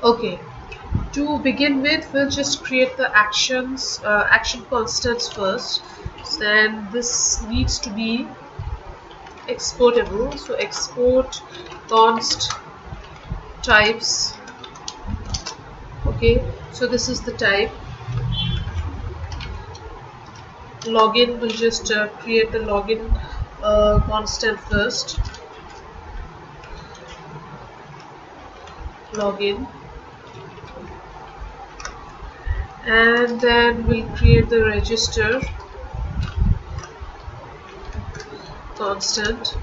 Okay, to begin with, we'll just create the action constants first. Then this needs to be exportable. So export const types. Okay, so this is the type. Login, we'll just create the login constant first. Login, and then we'll create the register constant.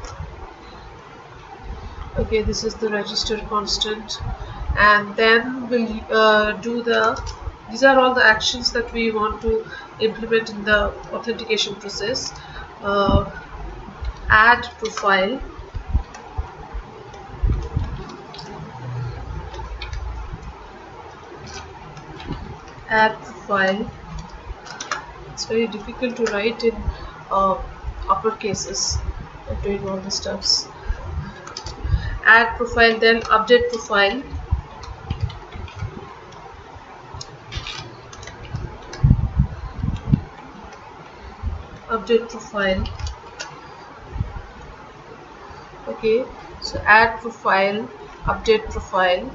Okay, this is the register constant, and then we'll do these are all the actions that we want to implement in the authentication process. uh, Add profile, add profile. It's very difficult to write in upper cases of doing all the stuffs. Add profile, then update profile. Update profile. Okay, so add profile, update profile,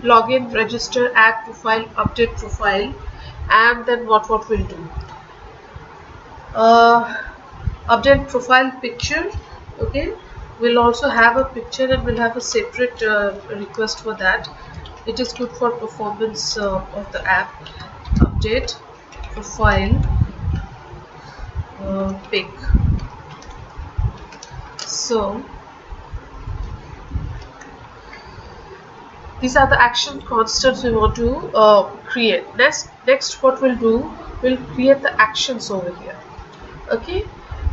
login, register, add profile, update profile, and then what we'll do. Update profile picture. Okay, we'll also have a picture and we'll have a separate request for that. It is good for performance of the app. Update profile pic. So these are the action constants we want to create. Next what we'll do, we'll create the actions over here. Okay,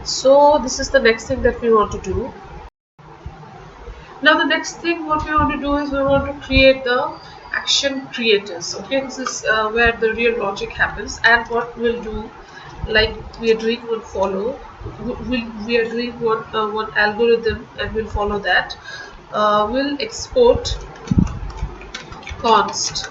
so this is the next thing that we want to do. Now the next thing what we want to do is we want to create the action creators. Okay, this is where the real logic happens, and what we'll do, like we are doing one follow, we are doing one algorithm, and we'll follow that. We'll export const.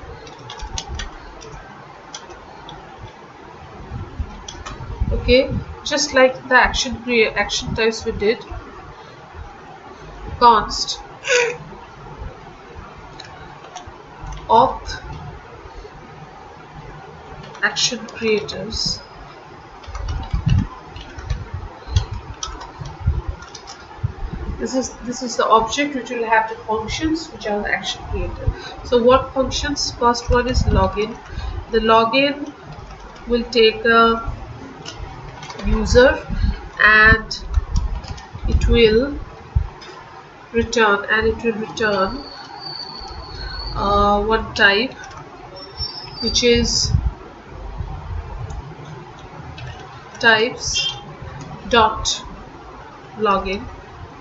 Okay, just like the action types we did. Const auth action creators. This is the object which will have the functions which are the action creator. So what functions? First one is login. The login will take a user and it will return one type which is types dot login.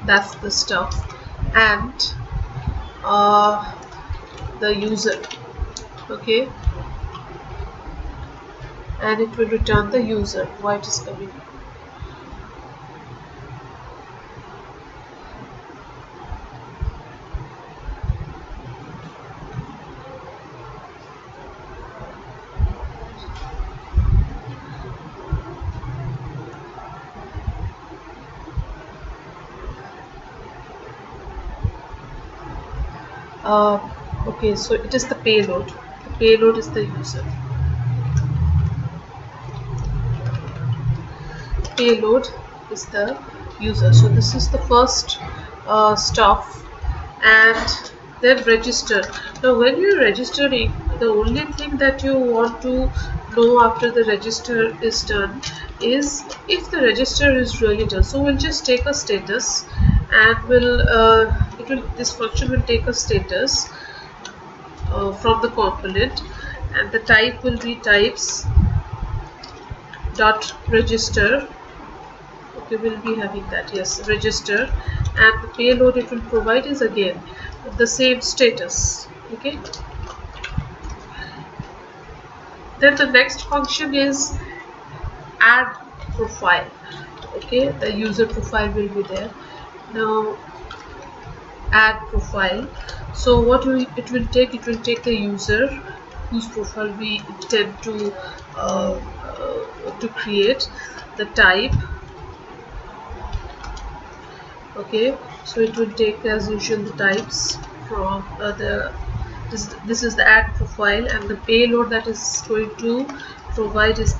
That's the stuff, and the user. Okay, and it will return the user. Why it is coming. Okay, so it is the payload. The payload is the user. Payload is the user. So this is the first stuff, and then register. Now when you're registering, the only thing that you want to know after the register is done is if the register is really done. So we'll just take a status, and this function will take a status from the component, and the type will be types dot register. Okay, we'll be having that, yes, register, and the payload it will provide is again the same status. Okay, then the next function is add profile. Okay, the user profile will be there. Now add profile. So what it will take, it will take the user whose profile we intend to create, the type. Okay, so it will take as usual the types from the this is the add profile, and the payload that is going to provide is